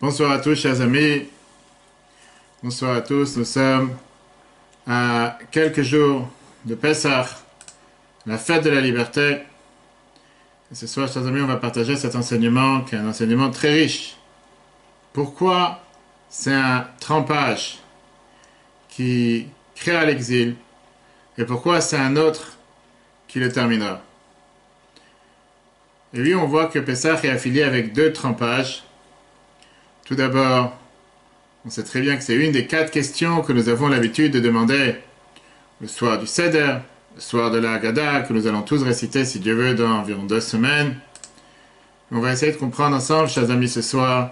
Bonsoir à tous, chers amis. Bonsoir à tous. Nous sommes à quelques jours de Pessah, la fête de la liberté. Et ce soir, chers amis, on va partager cet enseignement qui est un enseignement très riche. Pourquoi c'est un trempage qui créera l'exil et pourquoi c'est un autre qui le terminera. Et oui, on voit que Pessah est affilié avec deux trempages. Tout d'abord, on sait très bien que c'est une des 4 questions que nous avons l'habitude de demander le soir du Seder, le soir de la Haggadah, que nous allons tous réciter, si Dieu veut, dans environ 2 semaines. On va essayer de comprendre ensemble, chers amis, ce soir,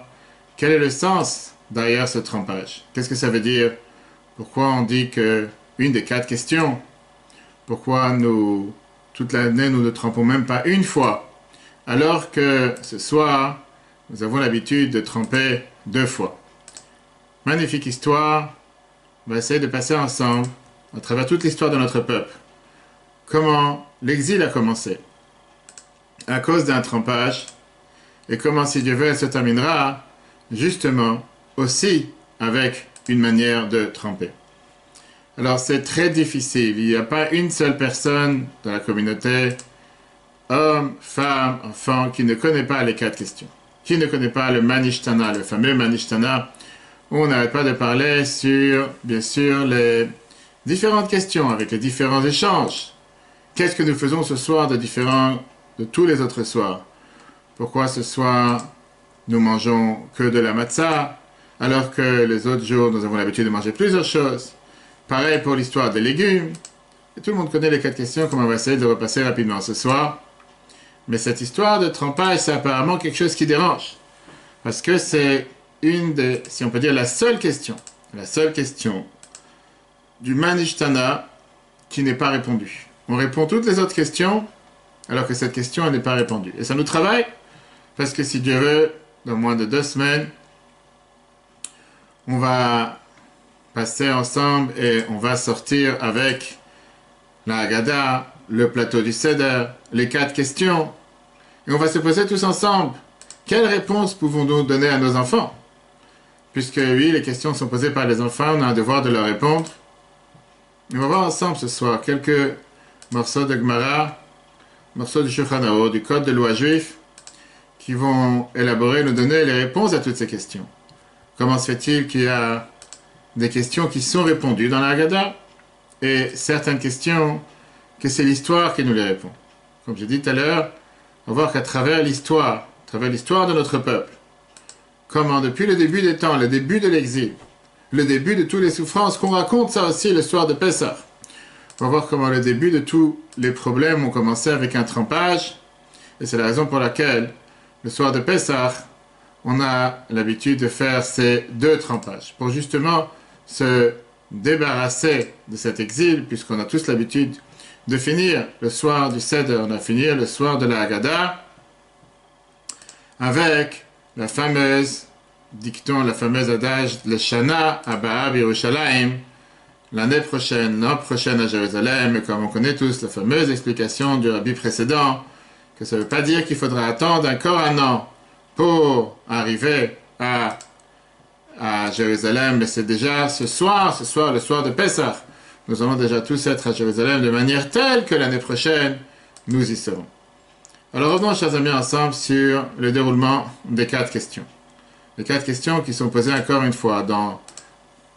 quel est le sens derrière ce trempage. Qu'est-ce que ça veut dire? Pourquoi on dit que une des 4 questions? Pourquoi nous, toute l'année, nous ne trempons même pas une fois, alors que ce soir, nous avons l'habitude de tremper 2 fois. Magnifique histoire. On va essayer de passer ensemble, à travers toute l'histoire de notre peuple, comment l'exil a commencé à cause d'un trempage, et comment, si Dieu veut, elle se terminera justement aussi avec une manière de tremper. Alors c'est très difficile. Il n'y a pas une seule personne dans la communauté, homme, femme, enfant, qui ne connaît pas les 4 questions. Qui ne connaît pas le Manishtana, le fameux Manishtana, où on n'arrête pas de parler sur, bien sûr, les différentes questions, avec les différents échanges. Qu'est-ce que nous faisons ce soir de différent de tous les autres soirs? Pourquoi ce soir, nous mangeons que de la matzah, alors que les autres jours, nous avons l'habitude de manger plusieurs choses? Pareil pour l'histoire des légumes. Et tout le monde connaît les 4 questions, comme on va essayer de repasser rapidement ce soir. Mais cette histoire de trempage, c'est apparemment quelque chose qui dérange. Parce que c'est une des, si on peut dire, la seule question du Manishtana qui n'est pas répondue. On répond toutes les autres questions, alors que cette question, elle n'est pas répondue. Et ça nous travaille, parce que si Dieu veut, dans moins de 2 semaines, on va passer ensemble et on va sortir avec la Haggadah, le plateau du Seder, les 4 questions. Et on va se poser tous ensemble. Quelle réponse pouvons-nous donner à nos enfants? Puisque oui, les questions sont posées par les enfants, on a un devoir de leur répondre. Et on va voir ensemble ce soir quelques morceaux de Gemara, morceaux du Shulchan Aruch, du Code de loi juif, qui vont élaborer, nous donner les réponses à toutes ces questions. Comment se fait-il qu'il y a des questions qui sont répondues dans la Haggadah et certaines questions que c'est l'histoire qui nous les répond? Comme j'ai dit tout à l'heure, on va voir qu'à travers l'histoire de notre peuple, comment depuis le début des temps, le début de l'exil, le début de toutes les souffrances, qu'on raconte ça aussi le soir de Pessah. On va voir comment le début de tous les problèmes ont commencé avec un trempage, et c'est la raison pour laquelle le soir de Pessah, on a l'habitude de faire ces 2 trempages, pour justement se débarrasser de cet exil, puisqu'on a tous l'habitude de finir le soir du Seder, on a fini le soir de la Haggadah, avec la fameuse dicton, la fameuse adage, le Shana Abba Yerushalayim, l'année prochaine, l'an prochain à Jérusalem, et comme on connaît tous la fameuse explication du rabbi précédent, que ça ne veut pas dire qu'il faudra attendre encore un an pour arriver à Jérusalem, mais c'est déjà ce soir, le soir de Pessah. Nous allons déjà tous être à Jérusalem de manière telle que l'année prochaine, nous y serons. Alors revenons, chers amis, ensemble sur le déroulement des 4 questions. Les 4 questions qui sont posées encore une fois dans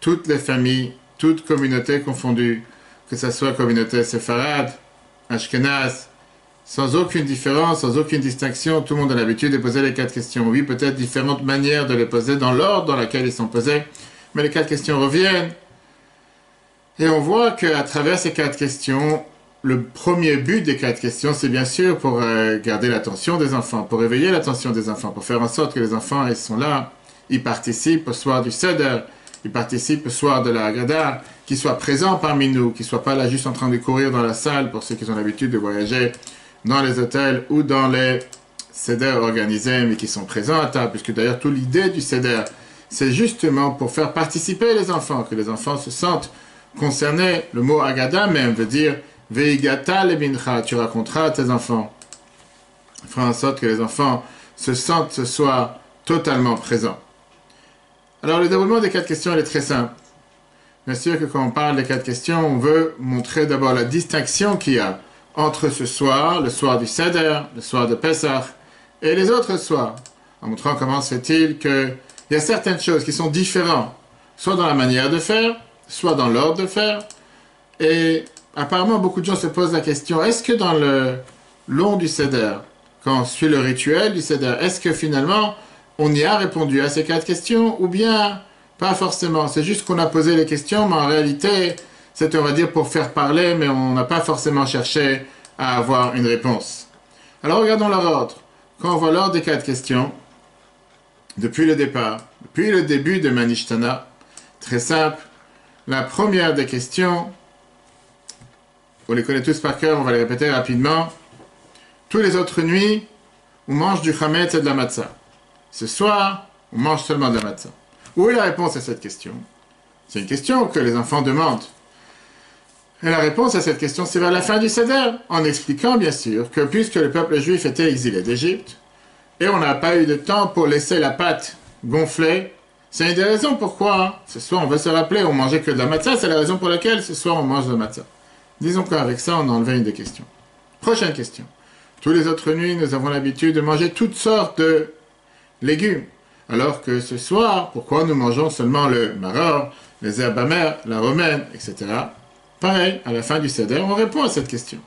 toutes les familles, toutes communautés confondues, que ce soit communauté séfarade, ashkénaze, sans aucune différence, sans aucune distinction, tout le monde a l'habitude de poser les 4 questions. Oui, peut-être différentes manières de les poser dans l'ordre dans lequel ils sont posés, mais les 4 questions reviennent. Et on voit qu'à travers ces 4 questions, le premier but des 4 questions, c'est bien sûr pour garder l'attention des enfants, pour éveiller l'attention des enfants, pour faire en sorte que les enfants, ils sont là, ils participent au soir du Seder, ils participent au soir de la Haggadah, qu'ils soient présents parmi nous, qu'ils ne soient pas là juste en train de courir dans la salle, pour ceux qui ont l'habitude de voyager dans les hôtels ou dans les Seder organisés, mais qui sont présents à table, puisque d'ailleurs toute l'idée du Seder, c'est justement pour faire participer les enfants, que les enfants se sentent concernés. Le mot Haggadah même veut dire Veigata lebincha, tu raconteras à tes enfants. Faire en sorte que les enfants se sentent ce soir totalement présents. Alors le déroulement des 4 questions, il est très simple. Bien sûr que quand on parle des 4 questions, on veut montrer d'abord la distinction qu'il y a entre ce soir, le soir du Seder, le soir de Pessah, et les autres soirs, en montrant comment se fait-il qu'il y a certaines choses qui sont différentes, soit dans la manière de faire, soit dans l'ordre de faire, et apparemment beaucoup de gens se posent la question, est-ce que dans le long du Seder, quand on suit le rituel du Seder, est-ce que finalement on y a répondu à ces 4 questions, ou bien pas forcément, c'est juste qu'on a posé les questions, mais en réalité, c'est, on va dire, pour faire parler, mais on n'a pas forcément cherché à avoir une réponse. Alors regardons leur ordre. Quand on voit l'ordre des 4 questions, depuis le départ, depuis le début de Manishtana, très simple, la première des questions, on les connaît tous par cœur, on va les répéter rapidement. Tous les autres nuits, on mange du chametz et de la matzah. Ce soir, on mange seulement de la matzah. Où est la réponse à cette question? C'est une question que les enfants demandent. Et la réponse à cette question, c'est vers la fin du Seder, en expliquant bien sûr que puisque le peuple juif était exilé d'Égypte, et on n'a pas eu de temps pour laisser la pâte gonfler, c'est une des raisons pourquoi, ce soir on veut se rappeler, on mangeait que de la matzah, c'est la raison pour laquelle ce soir on mange de la matzah. Disons qu'avec ça, on a enlevé une des questions. Prochaine question. Tous les autres nuits, nous avons l'habitude de manger toutes sortes de légumes. Alors que ce soir, pourquoi nous mangeons seulement le maror, les herbes amères, la romaine, etc. Pareil, à la fin du Seder, on répond à cette question.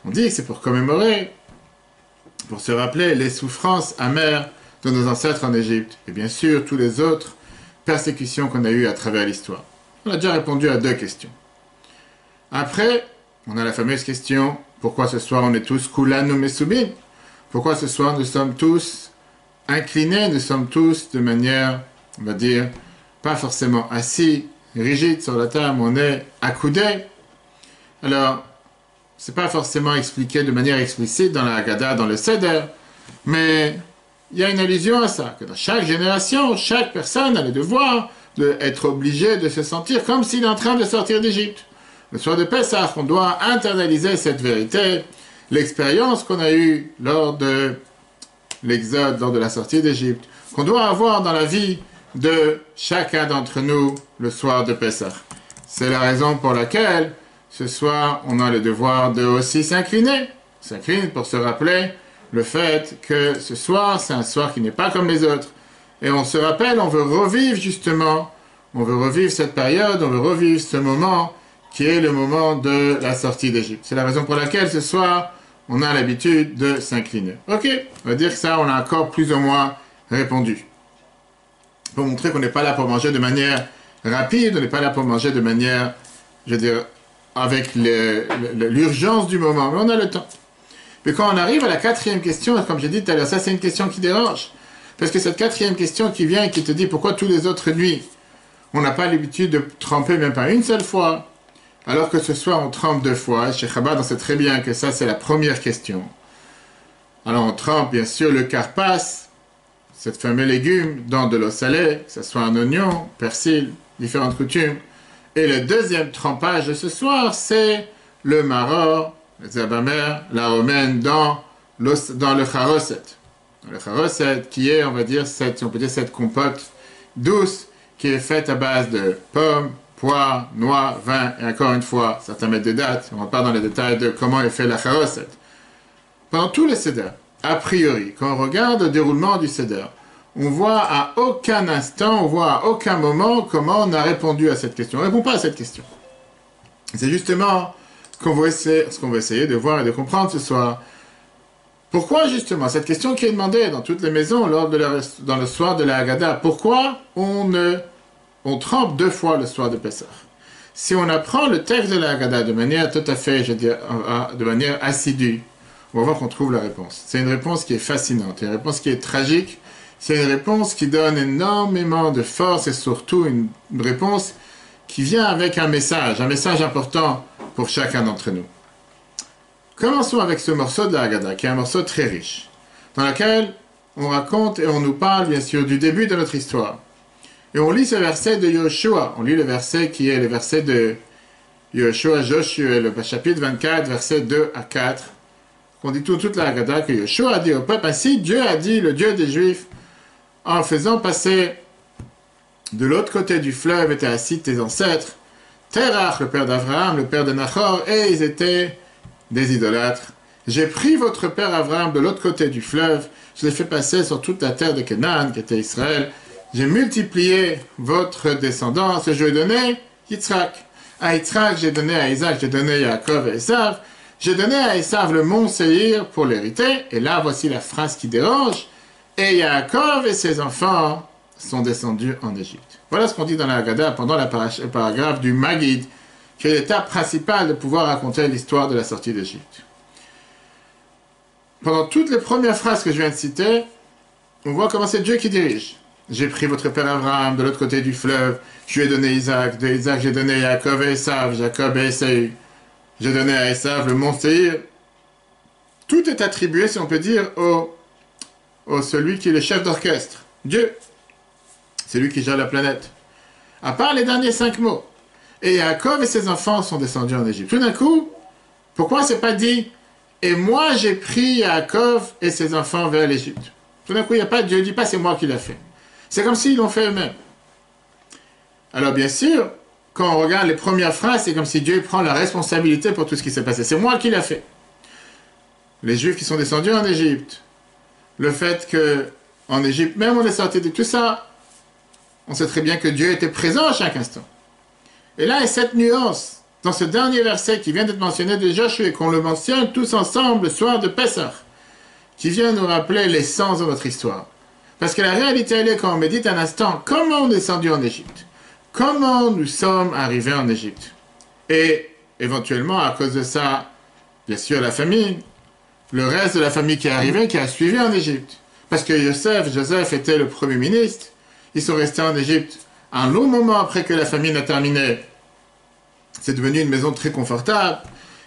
On dit que c'est pour commémorer, pour se rappeler les souffrances amères de nos ancêtres en Égypte, et bien sûr, toutes les autres persécutions qu'on a eues à travers l'histoire. On a déjà répondu à 2 questions. Après, on a la fameuse question, pourquoi ce soir on est tous Kulanu Mesubim? Pourquoi ce soir nous sommes tous inclinés, nous sommes tous de manière, on va dire, pas forcément assis, rigide sur la table, on est accoudés. Alors, c'est pas forcément expliqué de manière explicite dans la Haggadah, dans le Seder, mais il y a une allusion à ça, que dans chaque génération, chaque personne a le devoir d'être obligée de se sentir comme s'il est en train de sortir d'Égypte. Le soir de Pessah, on doit internaliser cette vérité, l'expérience qu'on a eue lors de l'Exode, lors de la sortie d'Égypte, qu'on doit avoir dans la vie de chacun d'entre nous le soir de Pessah. C'est la raison pour laquelle, ce soir, on a le devoir de aussi s'incliner. S'incliner pour se rappeler le fait que ce soir, c'est un soir qui n'est pas comme les autres. Et on se rappelle, on veut revivre justement, on veut revivre cette période, on veut revivre ce moment qui est le moment de la sortie d'Égypte. C'est la raison pour laquelle ce soir, on a l'habitude de s'incliner. Ok, on va dire que ça, on a encore plus ou moins répondu. Pour montrer qu'on n'est pas là pour manger de manière rapide, on n'est pas là pour manger de manière, je veux dire, avec l'urgence du moment, mais on a le temps. Mais quand on arrive à la 4e question, comme j'ai dit tout à l'heure, ça c'est une question qui dérange. Parce que cette 4e question qui vient et qui te dit pourquoi toutes les autres nuits, on n'a pas l'habitude de tremper même pas une seule fois, alors que ce soir on trempe 2 fois. Chez Chabad, on sait très bien que ça c'est la première question. Alors on trempe bien sûr le karpas, cette fameux légume, dans de l'eau salée, que ce soit un oignon, persil, différentes coutumes. Et le deuxième trempage de ce soir, c'est le maror, les herbes amères, la romaine dans le charoset. Le charoset qui est, on va dire, si on peut dire, cette compote douce qui est faite à base de pommes, poires, noix, vin, et encore une fois, certains mettent des dates, on ne va pas dans les détails de comment est fait la charoset. Pendant tous les Seder, a priori, quand on regarde le déroulement du Seder, on voit à aucun instant, on voit à aucun moment comment on a répondu à cette question. On ne répond pas à cette question. C'est justement ce qu'on va essayer de voir et de comprendre ce soir. Pourquoi justement cette question qui est demandée dans toutes les maisons dans le soir de la Haggadah, pourquoi on trempe 2 fois le soir de Pessah? Si on apprend le texte de la Haggadah de manière tout à fait, je veux dire, de manière assidue, on va voir qu'on trouve la réponse. C'est une réponse qui est fascinante, une réponse qui est tragique, c'est une réponse qui donne énormément de force et surtout une réponse qui vient avec un message important pour chacun d'entre nous. Commençons avec ce morceau de la Haggadah, qui est un morceau très riche, dans lequel on raconte et on nous parle bien sûr du début de notre histoire. Et on lit ce verset de Yoshua, on lit le verset qui est le verset de Yoshua, Joshua, le chapitre 24, versets 2 à 4. On dit toute la Haggadah que Yoshua a dit au peuple, ainsi Dieu a dit, le Dieu des Juifs, en faisant passer De l'autre côté du fleuve étaient assis tes ancêtres, Terach, le père d'Abraham, le père de Nachor, et ils étaient des idolâtres. J'ai pris votre père Abraham de l'autre côté du fleuve, je l'ai fait passer sur toute la terre de Canaan, qui était Israël. J'ai multiplié votre descendance et je lui ai donné Yitzhak. À Yitzhak, j'ai donné à Isaac, j'ai donné à Yaakov et Esav. J'ai donné à Esav le mont Séhir pour l'hériter. Et là, voici la phrase qui dérange. Et Yaakov et ses enfants sont descendus en Égypte. Voilà ce qu'on dit dans la Haggadah pendant le paragraphe du Maggid, qui est l'étape principale de pouvoir raconter l'histoire de la sortie d'Égypte. Pendant toutes les premières phrases que je viens de citer, on voit comment c'est Dieu qui dirige. J'ai pris votre père Abraham de l'autre côté du fleuve, je lui ai donné Isaac, de Isaac j'ai donné Yaakov et Esav, Jacob et Esaü, j'ai donné à Esav le mont Séhir. Tout est attribué, si on peut dire, au celui qui est le chef d'orchestre, Dieu. C'est lui qui gère la planète. À part les derniers 5 mots. Et Yaakov et ses enfants sont descendus en Égypte. Tout d'un coup, pourquoi c'est pas dit « Et moi j'ai pris Yaakov et ses enfants vers l'Égypte ». Tout d'un coup, il n'y a pas Dieu, ne dit pas « c'est moi qui l'ai fait ». C'est comme s'ils l'ont fait eux-mêmes. Alors bien sûr, quand on regarde les premières phrases, c'est comme si Dieu prend la responsabilité pour tout ce qui s'est passé. C'est moi qui l'ai fait. Les Juifs qui sont descendus en Égypte, le fait qu'en Égypte, même on est sorti de tout ça, on sait très bien que Dieu était présent à chaque instant. Et là, il y a cette nuance, dans ce dernier verset qui vient d'être mentionné de Josué, qu'on le mentionne tous ensemble le soir de Pessah, qui vient nous rappeler l'essence de notre histoire. Parce que la réalité, elle est, quand on médite un instant, comment on est descendu en Égypte? Comment nous sommes arrivés en Égypte? Et éventuellement, à cause de ça, bien sûr, la famine, le reste de la famille qui est arrivée, qui a suivi en Égypte. Parce que Joseph était le premier ministre. Ils sont restés en Égypte un long moment après que la famine a terminé. C'est devenu une maison très confortable.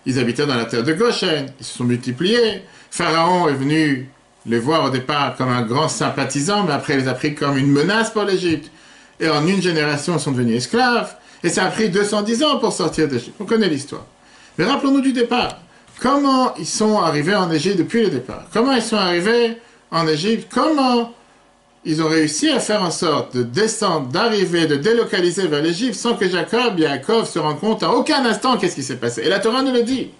Ils habitaient dans la terre de Goshen. Ils se sont multipliés. Pharaon est venu les voir au départ comme un grand sympathisant, mais après il les a pris comme une menace pour l'Égypte. Et en une génération, ils sont devenus esclaves. Et ça a pris 210 ans pour sortir d'Égypte. On connaît l'histoire. Mais rappelons-nous du départ. Comment ils sont arrivés en Égypte depuis le départ? Comment ils sont arrivés en Égypte? Comment ils ont réussi à faire en sorte de descendre, d'arriver, de délocaliser vers l'Égypte sans que Jacob et Yaakov se rendent compte à aucun instant qu'est-ce qui s'est passé? Et la Torah nous le dit.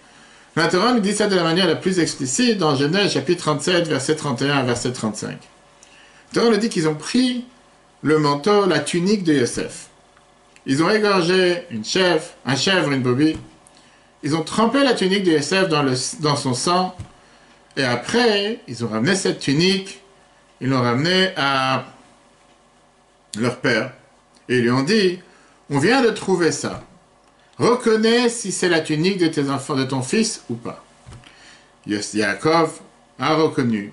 La Torah nous dit ça de la manière la plus explicite dans Genèse chapitre 37, verset 31 à verset 35. La Torah nous dit qu'ils ont pris le manteau, la tunique de Yosef. Ils ont égorgé un chèvre, une brebis. Ils ont trempé la tunique de Yosef dans son sang. Et après, ils ont ramené cette tunique, ils l'ont ramenée à leur père. Et ils lui ont dit, on vient de trouver ça. Reconnais si c'est la tunique de tes enfants, de ton fils ou pas. Yaakov a reconnu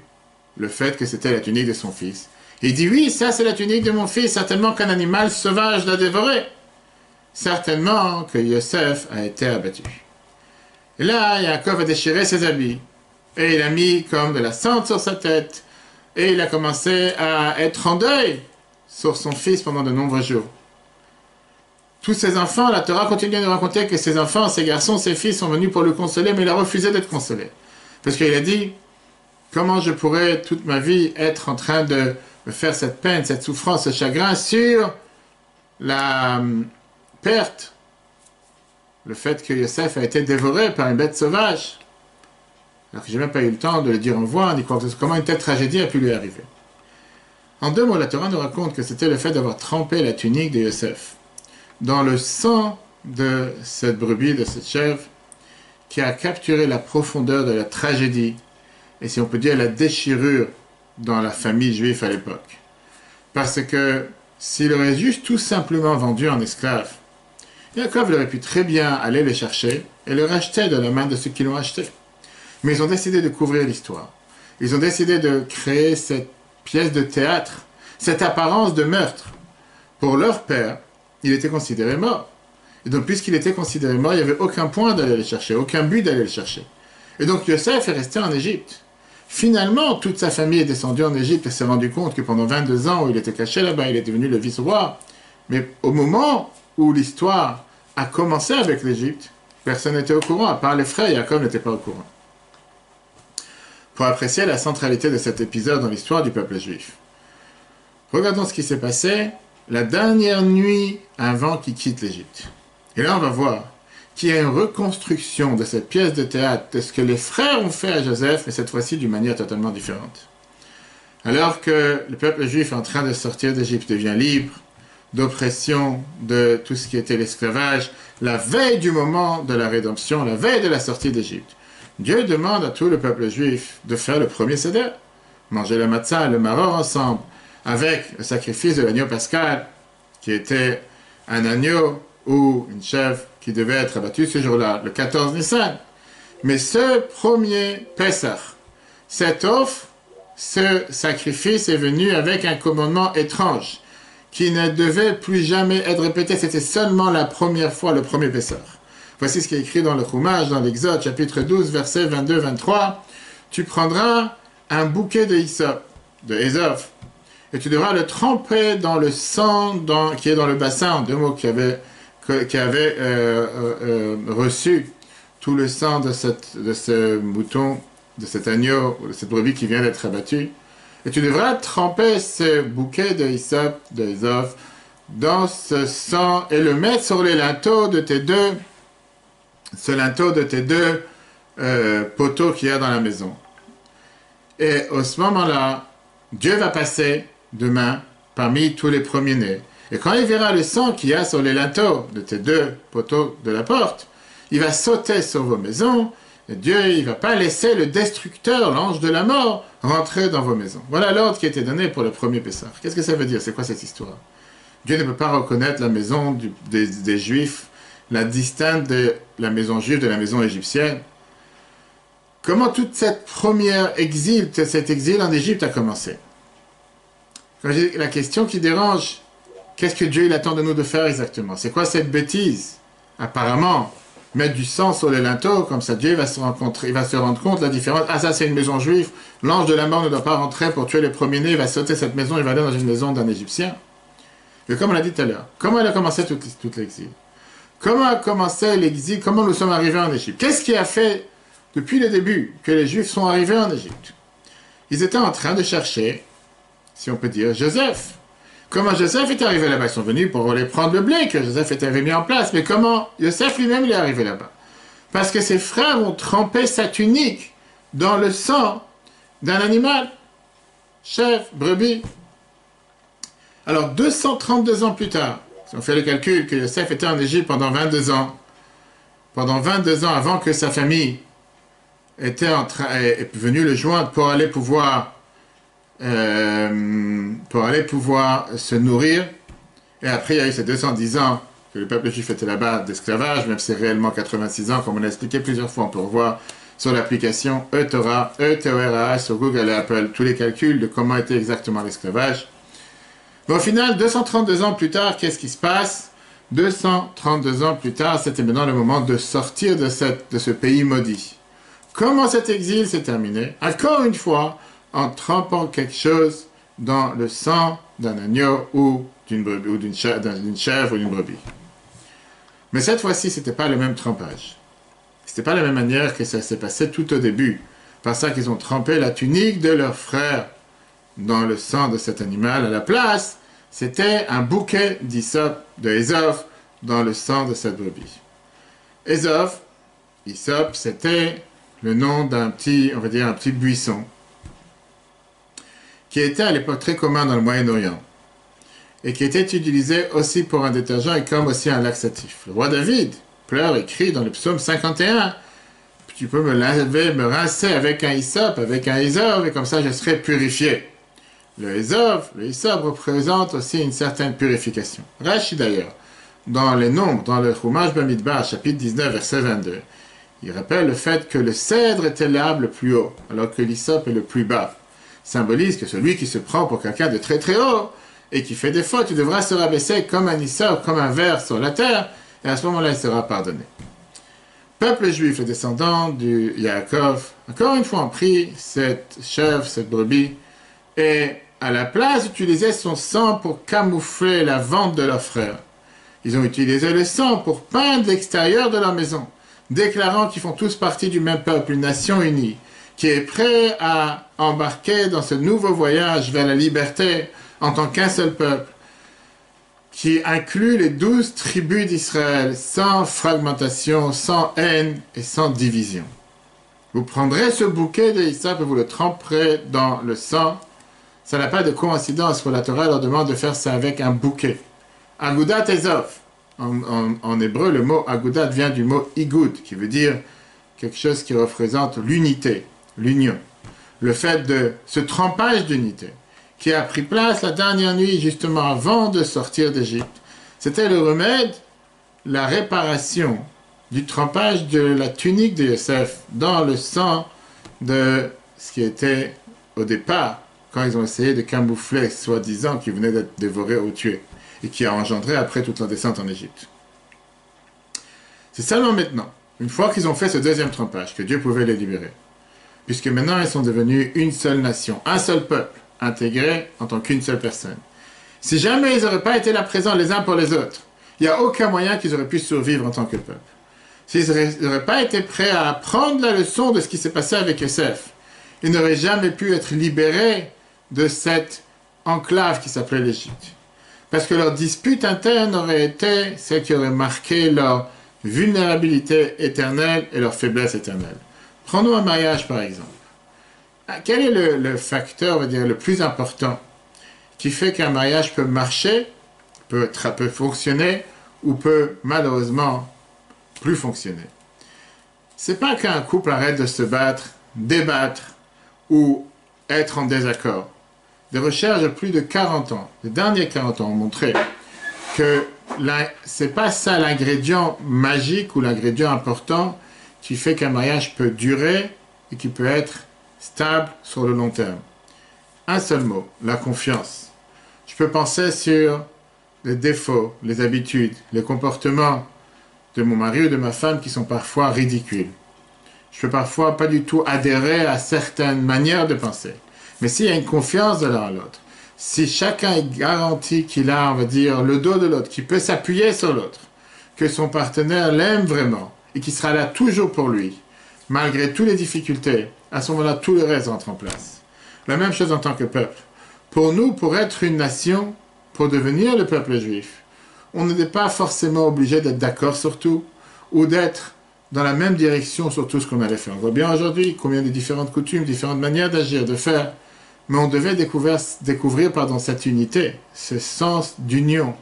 le fait que c'était la tunique de son fils. Il dit, oui, ça c'est la tunique de mon fils, certainement qu'un animal sauvage l'a dévoré. Certainement que Yosef a été abattu. Et là, Yaakov a déchiré ses habits, et il a mis comme de la cendre sur sa tête, et il a commencé à être en deuil sur son fils pendant de nombreux jours. Tous ses enfants, la Torah continue de nous raconter que ses enfants, ses garçons, ses fils sont venus pour le consoler, mais il a refusé d'être consolé. Parce qu'il a dit, comment je pourrais toute ma vie être en train de me faire cette peine, cette souffrance, ce chagrin sur la perte, le fait que Yosef a été dévoré par une bête sauvage, alors que je n'ai même pas eu le temps de le dire en voix, ni quoi que ce soit, comment une telle tragédie a pu lui arriver. En 2 mots, la Torah nous raconte que c'était le fait d'avoir trempé la tunique de Yosef dans le sang de cette brebis, de cette chèvre, qui a capturé la profondeur de la tragédie, et si on peut dire la déchirure dans la famille juive à l'époque. Parce que s'il aurait juste tout simplement vendu en esclaves, Yaakov aurait pu très bien aller les chercher et les racheter de la main de ceux qui l'ont acheté. Mais ils ont décidé de couvrir l'histoire. Ils ont décidé de créer cette pièce de théâtre, cette apparence de meurtre. Pour leur père, il était considéré mort. Et donc, puisqu'il était considéré mort, il n'y avait aucun point d'aller le chercher, aucun but d'aller le chercher. Et donc, Yosef est resté en Égypte. Finalement, toute sa famille est descendue en Égypte et s'est rendu compte que pendant 22 ans où il était caché là-bas, il est devenu le vice-roi. Mais au moment où l'histoire a commencé avec l'Égypte, personne n'était au courant, à part les frères, Yaakov n'était pas au courant. Pour apprécier la centralité de cet épisode dans l'histoire du peuple juif, regardons ce qui s'est passé la dernière nuit avant qu'il quitte l'Égypte. Et là, on va voir qu'il y a une reconstruction de cette pièce de théâtre, de ce que les frères ont fait à Joseph, mais cette fois-ci d'une manière totalement différente. Alors que le peuple juif est en train de sortir d'Égypte, devient libre, d'oppression, de tout ce qui était l'esclavage, la veille du moment de la rédemption, la veille de la sortie d'Égypte, Dieu demande à tout le peuple juif de faire le premier seder, manger le matzah, le maror ensemble, avec le sacrifice de l'agneau pascal, qui était un agneau ou une chèvre qui devait être abattue ce jour-là, le 14 Nissan. Mais ce premier Pessah, cette offre, ce sacrifice est venu avec un commandement étrange qui ne devait plus jamais être répété. C'était seulement la première fois, le premier Pessah. Voici ce qui est écrit dans le Chumash, dans l'Exode, chapitre 12, versets 22-23. Tu prendras un bouquet de hyssop, de Ézoph, et tu devras le tremper dans le sang qui est dans le bassin, en deux mots, qui avait reçu tout le sang de ce mouton, de cet agneau, ou de cette brebis qui vient d'être abattue. Et tu devras tremper ce bouquet de hyssop, de Ézoph, dans ce sang et le mettre sur les linteaux de tes deux poteaux qu'il y a dans la maison. Et à ce moment-là, Dieu va passer demain parmi tous les premiers-nés. Et quand il verra le sang qu'il y a sur les linteaux de tes deux poteaux de la porte, il va sauter sur vos maisons, et Dieu, il ne va pas laisser le destructeur, l'ange de la mort, rentrer dans vos maisons. Voilà l'ordre qui a été donné pour le premier Pessah. Qu'est-ce que ça veut dire? C'est quoi cette histoire? Dieu ne peut pas reconnaître la maison des Juifs, la distingue de la maison juive de la maison égyptienne. Comment toute cette première exil, cet exil en Égypte a commencé? Quand j'ai la question qui dérange, qu'est-ce que Dieu il attend de nous de faire exactement? C'est quoi cette bêtise? Apparemment, mettre du sang sur les linteaux, comme ça Dieu va se rendre compte la différence. Ah, ça c'est une maison juive, l'ange de la mort ne doit pas rentrer pour tuer les premiers-nés, il va sauter cette maison, il va aller dans une maison d'un Égyptien. Mais comme on l'a dit tout à l'heure, comment elle a commencé tout l'exil? Comment a commencé l'exil? Comment nous sommes arrivés en Égypte? Qu'est-ce qui a fait, depuis le début, que les Juifs sont arrivés en Égypte? Ils étaient en train de chercher, si on peut dire, Joseph. Comment Joseph est arrivé là-bas? Ils sont venus pour aller prendre le blé que Joseph avait mis en place. Mais comment Joseph lui-même il est arrivé là-bas? Parce que ses frères ont trempé sa tunique dans le sang d'un animal, chèvre, brebis. Alors 232 ans plus tard, si on fait le calcul que Joseph était en Égypte pendant 22 ans avant que sa famille est venue le joindre pour aller pouvoir se nourrir. Et après, il y a eu ces 210 ans que le peuple juif était là-bas d'esclavage, même si c'est réellement 86 ans, comme on l'a expliqué plusieurs fois. On peut revoir sur l'application eTorah, E-T-O-R-A, sur Google et Apple, tous les calculs de comment était exactement l'esclavage. Mais au final, 232 ans plus tard, qu'est-ce qui se passe? 232 ans plus tard, c'était maintenant le moment de sortir de ce pays maudit. Comment cet exil s'est terminé? Encore une fois, en trempant quelque chose dans le sang d'un agneau ou d'une chèvre ou d'une brebis. Mais cette fois-ci, ce n'était pas le même trempage. Ce n'était pas la même manière que ça s'est passé tout au début. Par ça qu'ils ont trempé la tunique de leur frère dans le sang de cet animal. À la place, c'était un bouquet d'hyssop, de Ézoph, dans le sang de cette brebis. Ézoph, hyssop, c'était le nom d'un petit, on va dire, un petit buisson qui était à l'époque très commun dans le Moyen-Orient et qui était utilisé aussi pour un détergent et comme aussi un laxatif. Le roi David pleure et crie dans le psaume 51 « Tu peux me laver, me rincer avec un hyssop, avec un Ézoph, et comme ça je serai purifié. » Le hyssop représente aussi une certaine purification. Rashi d'ailleurs, dans les Nombres, dans le Chumash Bamidbar, chapitre 19, verset 22, il rappelle le fait que le cèdre était l'arbre le plus haut, alors que l'hyssop est le plus bas. Symbolise que celui qui se prend pour quelqu'un de très très haut et qui fait des fautes, il devra se rabaisser comme un hyssop, comme un ver sur la terre, et à ce moment-là, il sera pardonné. Peuple juif, les descendants du Yaakov, encore une fois, ont pris cette chèvre, cette brebis, et à la place d'utiliser son sang pour camoufler la vente de leurs frères, ils ont utilisé le sang pour peindre l'extérieur de leur maison, déclarant qu'ils font tous partie du même peuple, une nation unie, qui est prêt à embarquer dans ce nouveau voyage vers la liberté en tant qu'un seul peuple. qui inclut les 12 tribus d'Israël, sans fragmentation, sans haine et sans division. Vous prendrez ce bouquet d'Isaac et vous le tremperez dans le sang. Ça n'a pas de coïncidence pour la Torah leur demande de faire ça avec un bouquet. Agudat Ezov. En hébreu, le mot Agudat vient du mot Igud, qui veut dire quelque chose qui représente l'unité, l'union. Le fait de ce trempage d'unité, qui a pris place la dernière nuit, justement avant de sortir d'Égypte, c'était le remède, la réparation du trempage de la tunique de Yosef dans le sang de ce qui était au départ, quand ils ont essayé de camoufler, soi-disant, qui venait d'être dévoré ou tué, et qui a engendré après toute leur descente en Égypte. C'est seulement maintenant, une fois qu'ils ont fait ce deuxième trempage, que Dieu pouvait les libérer. Puisque maintenant ils sont devenus une seule nation, un seul peuple, intégré en tant qu'une seule personne. Si jamais ils n'auraient pas été là présents les uns pour les autres, il n'y a aucun moyen qu'ils auraient pu survivre en tant que peuple. S'ils n'auraient pas été prêts à apprendre la leçon de ce qui s'est passé avec Yosef, ils n'auraient jamais pu être libérés de cette enclave qui s'appelait l'Égypte. Parce que leur dispute interne aurait été ce qui aurait marqué leur vulnérabilité éternelle et leur faiblesse éternelle. Prenons un mariage par exemple. Quel est le facteur, on va dire, le plus important qui fait qu'un mariage peut marcher, peut fonctionner ou peut malheureusement plus fonctionner? C'est pas qu'un couple arrête de se battre, débattre ou être en désaccord. Des recherches de plus de 40 ans, les derniers 40 ans ont montré que c'est pas ça l'ingrédient magique ou l'ingrédient important qui fait qu'un mariage peut durer et qui peut être stable sur le long terme. Un seul mot, la confiance. Je peux penser sur les défauts, les habitudes, les comportements de mon mari ou de ma femme qui sont parfois ridicules. Je peux parfois pas du tout adhérer à certaines manières de penser. Mais s'il y a une confiance de l'un à l'autre, si chacun est garanti qu'il a, on va dire, le dos de l'autre, qu'il peut s'appuyer sur l'autre, que son partenaire l'aime vraiment et qu'il sera là toujours pour lui, malgré toutes les difficultés, à ce moment-là, tout le reste rentre en place. La même chose en tant que peuple. Pour nous, pour être une nation, pour devenir le peuple juif, on n'est pas forcément obligé d'être d'accord sur tout ou d'être dans la même direction sur tout ce qu'on allait faire. On voit bien aujourd'hui combien de différentes coutumes, différentes manières d'agir, de faire. Mais on devait découvrir cette unité, ce sens d'union,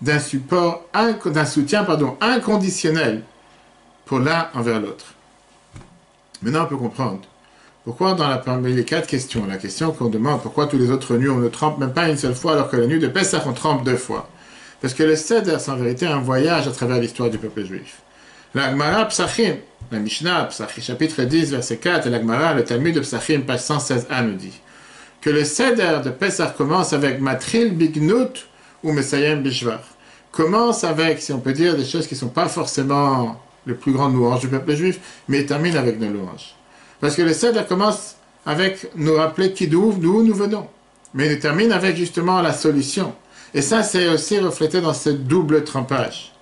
d'un soutien inconditionnel pour l'un envers l'autre. Maintenant, on peut comprendre pourquoi parmi les 4 questions, la question qu'on demande, pourquoi tous les autres nuits on ne trempe même pas une seule fois alors que la nuit de Pessah on trempe 2 fois. Parce que le Seder, c'est en vérité un voyage à travers l'histoire du peuple juif. La Gemara Psachim, la Mishnah, Psachim, chapitre 10, verset 4, et la Gemara, le Talmud de Psachim, page 116a, nous dit que le Seder de Pessah commence avec Matril Bignut ou Mesayem Bishvar. Commence avec, si on peut dire, des choses qui ne sont pas forcément les plus grandes louanges du peuple juif, mais termine avec nos louanges. Parce que le Seder commence avec nous rappeler d'où nous venons. Mais il termine avec justement la solution. Et ça, c'est aussi reflété dans ce double trempage.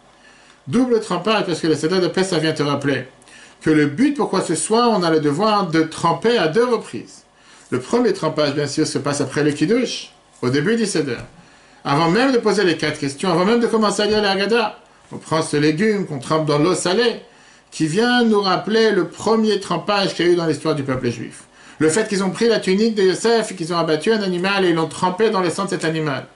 Double trempage, parce que le Seder de Pessah vient te rappeler que le but, pourquoi ce soir, on a le devoir de tremper à 2 reprises. Le premier trempage, bien sûr, se passe après le Kiddush, au début du Seder. Avant même de poser les 4 questions, avant même de commencer à lire la Haggadah, on prend ce légume qu'on trempe dans l'eau salée, qui vient nous rappeler le premier trempage qu'il y a eu dans l'histoire du peuple juif. Le fait qu'ils ont pris la tunique de Yosef et qu'ils ont abattu un animal et ils l'ont trempé dans le sang de cet animal.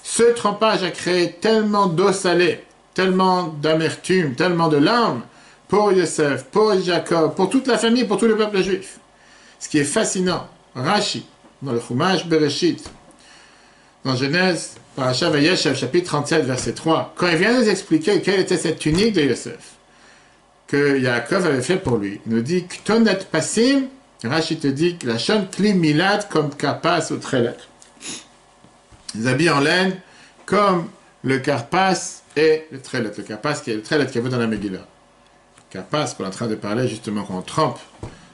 Ce trempage a créé tellement d'eau salée, tellement d'amertume, tellement de larmes pour Yosef, pour Jacob, pour toute la famille, pour tout le peuple juif. Ce qui est fascinant, Rashi, dans le Chumash Bereshit, dans Genèse, Parashat Vayeshev, chapitre 37, verset 3, quand il vient nous expliquer quelle était cette tunique de Yosef, que Yaakov avait fait pour lui, il nous dit « Ktonet pasim », Rashi te dit « La shon kli milad comme karpas ou trelet ». Les habits en laine comme le karpas et le trelet. Le karpas qui est le trelet qui est vu dans la Megillah. Karpas, qu'on est en train de parler justement quand on trempe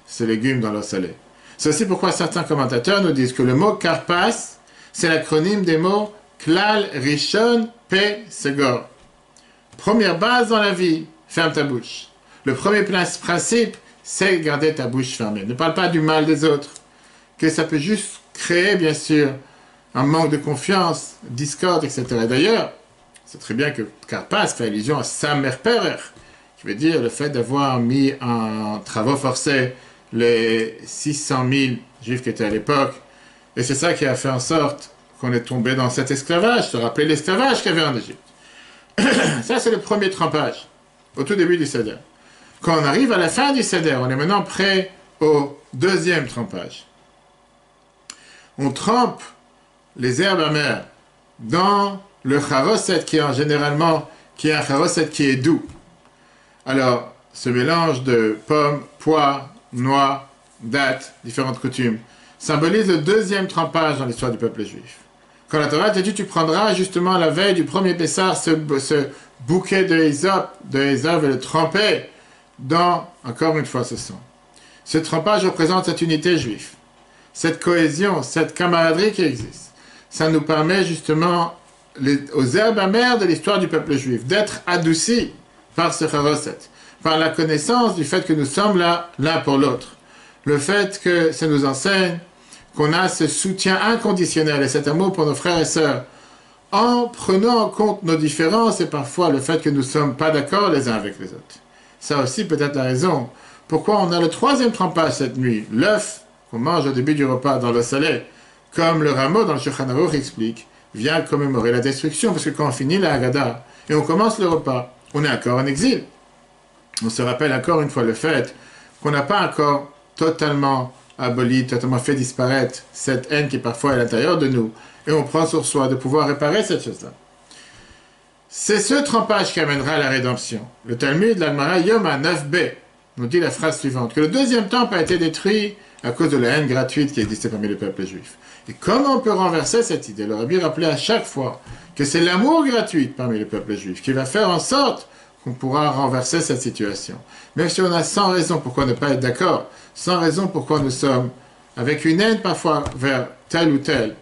ces légumes dans l'eau salée. C'est aussi pourquoi certains commentateurs nous disent que le mot karpas, c'est l'acronyme des mots Klal, Rishon, Pe, Segor. Première base dans la vie, ferme ta bouche. Le premier principe, c'est garder ta bouche fermée. Ne parle pas du mal des autres. Que ça peut juste créer, bien sûr, un manque de confiance, discorde, etc. D'ailleurs, C'est très bien que Karpas fait allusion à Samer Perer, qui veut dire le fait d'avoir mis en travaux forcés les 600 000 juifs qui étaient à l'époque. Et c'est ça qui a fait en sorte qu'on est tombé dans cet esclavage, se rappeler l'esclavage qu'il y avait en Égypte. Ça, c'est le premier trempage, au tout début du Seder. Quand on arrive à la fin du Seder, on est maintenant prêt au deuxième trempage. On trempe les herbes amères dans le charoset qui est un charoset qui est doux. Alors, ce mélange de pommes, pois, noix, dattes, différentes coutumes, symbolise le deuxième trempage dans l'histoire du peuple juif. Quand la Torah te dit, tu prendras justement la veille du premier Pessah ce bouquet de hysope et le tremper dans, encore une fois, ce sang. Ce trempage représente cette unité juive, cette cohésion, cette camaraderie qui existe. Ça nous permet justement, aux herbes amères de l'histoire du peuple juif, d'être adoucis par ce charoset, par la connaissance du fait que nous sommes là l'un pour l'autre. Le fait que ça nous enseigne qu'on a ce soutien inconditionnel et cet amour pour nos frères et sœurs, en prenant en compte nos différences et parfois le fait que nous ne sommes pas d'accord les uns avec les autres. Ça aussi peut être la raison pourquoi on a le troisième trempage cette nuit, l'œuf qu'on mange au début du repas dans l'eau salée, comme le rameau dans le Shulchan Aruch explique, vient commémorer la destruction, parce que quand on finit la Haggadah et on commence le repas, on est encore en exil. On se rappelle encore une fois le fait qu'on n'a pas encore totalement aboli, totalement fait disparaître cette haine qui parfois est à l'intérieur de nous, et on prend sur soi de pouvoir réparer cette chose-là. C'est ce trempage qui amènera à la rédemption. Le Talmud, l'Almara Yoma 9b, nous dit la phrase suivante, que le deuxième temple a été détruit à cause de la haine gratuite qui existait parmi le peuple juif. Et comment on peut renverser cette idée? Le Rabbi rappelait à chaque fois que c'est l'amour gratuit parmi le peuple juif qui va faire en sorte qu'on pourra renverser cette situation. Même si on a 100 raisons pourquoi ne pas être d'accord, 100 raisons pourquoi nous sommes avec une haine parfois vers tel ou tel,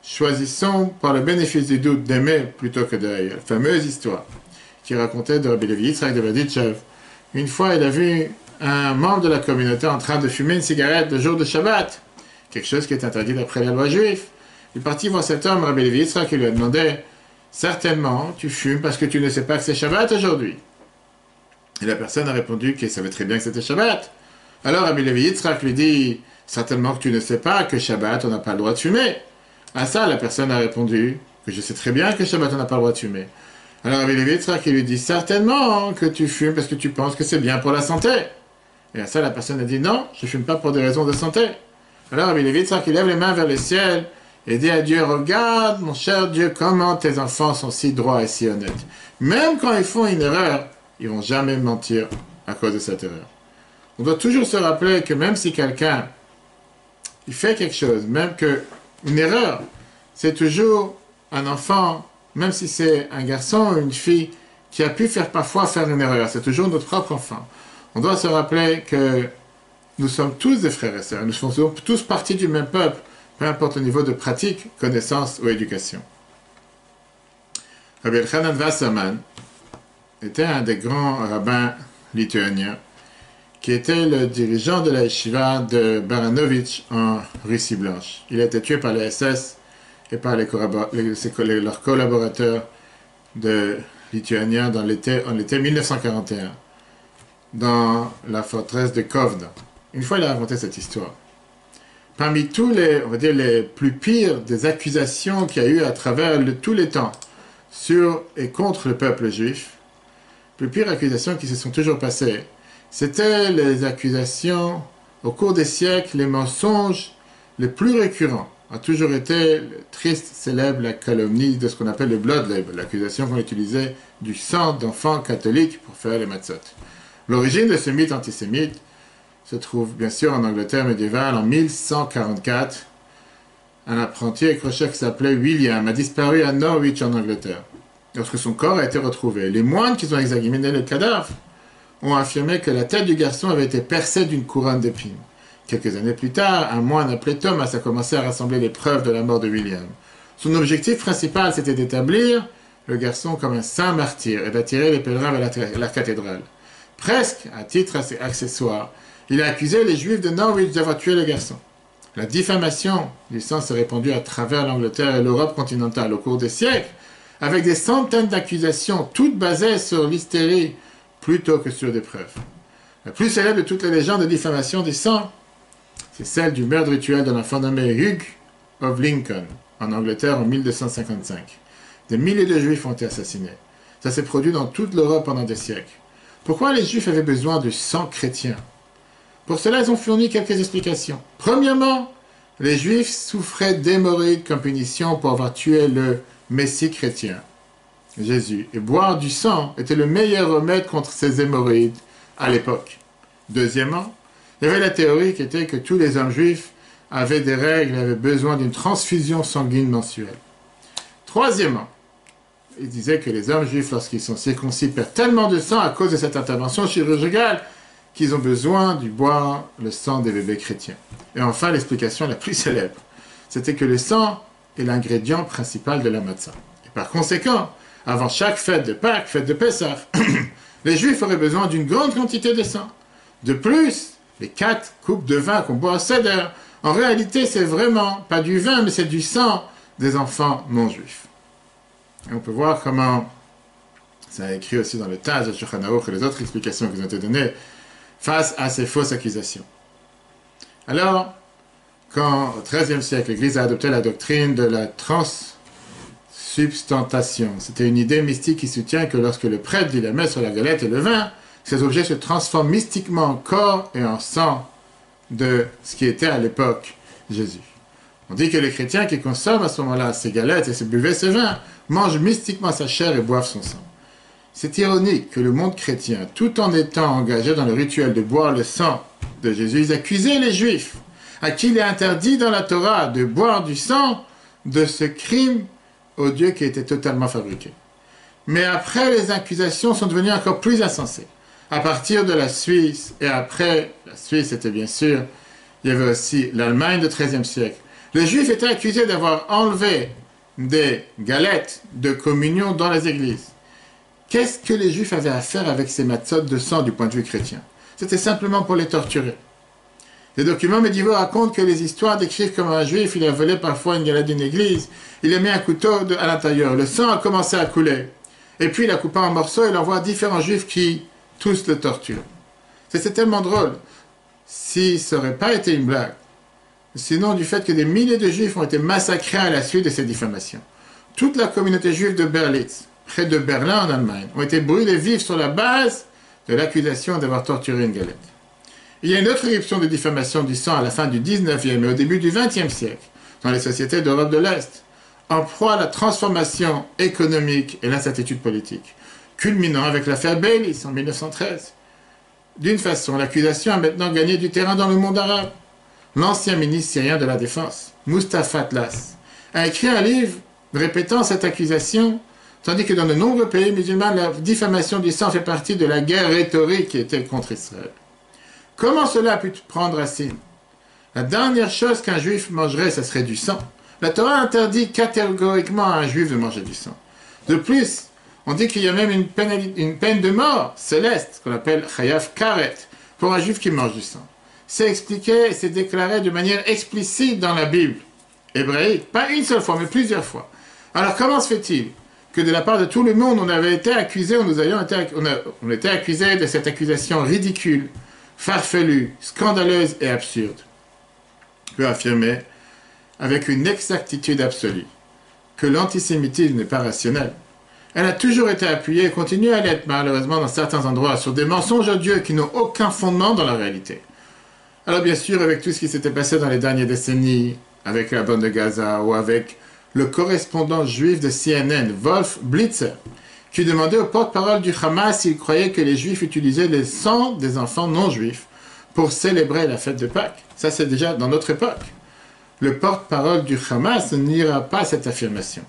choisissons par le bénéfice du doute d'aimer plutôt que de haïr. La fameuse histoire qui racontait de Rabbi Levi Yitzhak de Berditchev. Une fois, il a vu un membre de la communauté en train de fumer une cigarette le jour de Shabbat, quelque chose qui est interdit d'après la loi juive. Il est parti voir cet homme, Rabbi Levi Yitzhak, qui lui a demandé « Certainement, tu fumes parce que tu ne sais pas que c'est Shabbat aujourd'hui. » Et la personne a répondu qu'elle savait très bien que c'était Shabbat. Alors Rabbi Levi Yitzhak lui dit « Certainement que tu ne sais pas que Shabbat, on n'a pas le droit de fumer. » À ça, la personne a répondu que je sais très bien que Shabbat, on n'a pas le droit de fumer. Alors Rabbi Levi Yitzhak lui dit « Certainement que tu fumes parce que tu penses que c'est bien pour la santé. » Et à ça, la personne a dit « Non, je ne fume pas pour des raisons de santé. » Alors Rabbi Levi Yitzhak lève les mains vers le ciel et dit à Dieu « Regarde, mon cher Dieu, comment tes enfants sont si droits et si honnêtes. Même quand ils font une erreur, ils ne vont jamais mentir à cause de cette erreur. » On doit toujours se rappeler que même si quelqu'un il fait quelque chose, même qu'une erreur, c'est toujours un enfant, même si c'est un garçon ou une fille, qui a pu parfois faire une erreur. C'est toujours notre propre enfant. On doit se rappeler que nous sommes tous des frères et sœurs. Nous faisons tous partie du même peuple, peu importe le niveau de pratique, connaissance ou éducation. Rabbi Elchanan Wasserman était un des grands rabbins lituaniens qui était le dirigeant de la yeshiva de Baranovitch en Russie blanche. Il a été tué par les SS et par leurs collaborateurs de lituaniens en l'été 1941, dans la forteresse de Kovna. Une fois, il a raconté cette histoire. Parmi tous les, on va dire, les plus pires des accusations qu'il y a eu à travers tous les temps sur et contre le peuple juif, les plus pires accusations qui se sont toujours passées, c'était les accusations, au cours des siècles, les mensonges les plus récurrents a toujours été le triste, célèbre, la calomnie de ce qu'on appelle le blood label, l'accusation qu'on utilisait du sang d'enfants catholiques pour faire les matzot. L'origine de ce mythe antisémite se trouve bien sûr en Angleterre médiévale en 1144. Un apprenti accroché qui s'appelait William a disparu à Norwich en Angleterre. Lorsque son corps a été retrouvé, les moines qui ont examiné le cadavre ont affirmé que la tête du garçon avait été percée d'une couronne d'épines. Quelques années plus tard, un moine appelé Thomas a commencé à rassembler les preuves de la mort de William. Son objectif principal, c'était d'établir le garçon comme un saint martyr et d'attirer les pèlerins vers la cathédrale. Presque, à titre accessoire, il a accusé les Juifs de Norwich d'avoir tué le garçon. La diffamation du sang s'est répandue à travers l'Angleterre et l'Europe continentale au cours des siècles, avec des centaines d'accusations, toutes basées sur l'hystérie plutôt que sur des preuves. La plus célèbre de toutes les légendes de diffamation du sang, c'est celle du meurtre rituel d'un enfant nommé Hugh of Lincoln, en Angleterre en 1255. Des milliers de Juifs ont été assassinés. Ça s'est produit dans toute l'Europe pendant des siècles. Pourquoi les Juifs avaient besoin du sang chrétien? Pour cela, ils ont fourni quelques explications. Premièrement, les Juifs souffraient d'hémorroïdes comme punition pour avoir tué le Messie chrétien, Jésus. Et boire du sang était le meilleur remède contre ces hémorroïdes à l'époque. Deuxièmement, il y avait la théorie qui était que tous les hommes juifs avaient des règles et avaient besoin d'une transfusion sanguine mensuelle. Troisièmement, il disait que les hommes juifs, lorsqu'ils sont circoncis, perdent tellement de sang à cause de cette intervention chirurgicale qu'ils ont besoin de boire le sang des bébés chrétiens. Et enfin, l'explication la plus célèbre, c'était que le sang est l'ingrédient principal de la matzah. Et par conséquent, avant chaque fête de Pâques, fête de Pessah, les Juifs auraient besoin d'une grande quantité de sang. De plus, les 4 coupes de vin qu'on boit au Seder, en réalité, c'est vraiment pas du vin, mais c'est du sang des enfants non-juifs. Et on peut voir comment, ça est écrit aussi dans le Taz, le Shulchan Aruch et les autres explications qui ont été données face à ces fausses accusations. Alors, quand au XIIIe siècle, l'Église a adopté la doctrine de la transsubstantation, c'était une idée mystique qui soutient que lorsque le prêtre dit la messe sur la galette et le vin, ces objets se transforment mystiquement en corps et en sang de ce qui était à l'époque Jésus. On dit que les chrétiens qui consomment à ce moment-là ces galettes et buvaient ce vin mangent mystiquement sa chair et boivent son sang. C'est ironique que le monde chrétien, tout en étant engagé dans le rituel de boire le sang de Jésus, ils accusaient les Juifs, à qui il est interdit dans la Torah de boire du sang, de ce crime odieux qui était totalement fabriqué. Mais après, les accusations sont devenues encore plus insensées. À partir de la Suisse, et après, la Suisse c'était bien sûr, il y avait aussi l'Allemagne du XIIIe siècle. Les Juifs étaient accusés d'avoir enlevé des galettes de communion dans les églises. Qu'est-ce que les Juifs avaient à faire avec ces matzot de sang du point de vue chrétien? C'était simplement pour les torturer. Les documents médiévaux racontent que les histoires décrivent comment un Juif, il a volé parfois une galette d'une église, il a mis un couteau à l'intérieur, le sang a commencé à couler, et puis il a coupé en morceaux et l'envoie à différents Juifs qui tous le torturent. C'est tellement drôle. Si ça n'aurait pas été une blague, sinon du fait que des milliers de Juifs ont été massacrés à la suite de ces diffamations. Toute la communauté juive de Berlitz, près de Berlin en Allemagne, ont été brûlés vifs sur la base de l'accusation d'avoir torturé une galette. Il y a une autre éruption de diffamation du sang à la fin du 19e et au début du 20e siècle, dans les sociétés d'Europe de l'Est, en proie à la transformation économique et l'incertitude politique, culminant avec l'affaire Beilis en 1913. D'une façon, l'accusation a maintenant gagné du terrain dans le monde arabe. L'ancien ministre syrien de la Défense, Mustafa Atlas, a écrit un livre répétant cette accusation, tandis que dans de nombreux pays musulmans, la diffamation du sang fait partie de la guerre rhétorique qui était contre Israël. Comment cela a pu prendre racine? La dernière chose qu'un juif mangerait, ce serait du sang. La Torah interdit catégoriquement à un juif de manger du sang. De plus, on dit qu'il y a même une peine de mort céleste, qu'on appelle Chayav Karet, pour un juif qui mange du sang. C'est expliqué et c'est déclaré de manière explicite dans la Bible hébraïque, pas une seule fois, mais plusieurs fois. Alors comment se fait-il que de la part de tout le monde, on avait été accusé, on était accusé de cette accusation ridicule, farfelue, scandaleuse et absurde? Je peux affirmer, avec une exactitude absolue, que l'antisémitisme n'est pas rationnel. Elle a toujours été appuyée et continue à l'être malheureusement dans certains endroits sur des mensonges odieux qui n'ont aucun fondement dans la réalité. Alors bien sûr, avec tout ce qui s'était passé dans les dernières décennies, avec la bande de Gaza ou avec le correspondant juif de CNN, Wolf Blitzer, qui demandait au porte-parole du Hamas s'il croyait que les juifs utilisaient le sang des enfants non-juifs pour célébrer la fête de Pâques. Ça, c'est déjà dans notre époque. Le porte-parole du Hamas ne niera pas cette affirmation.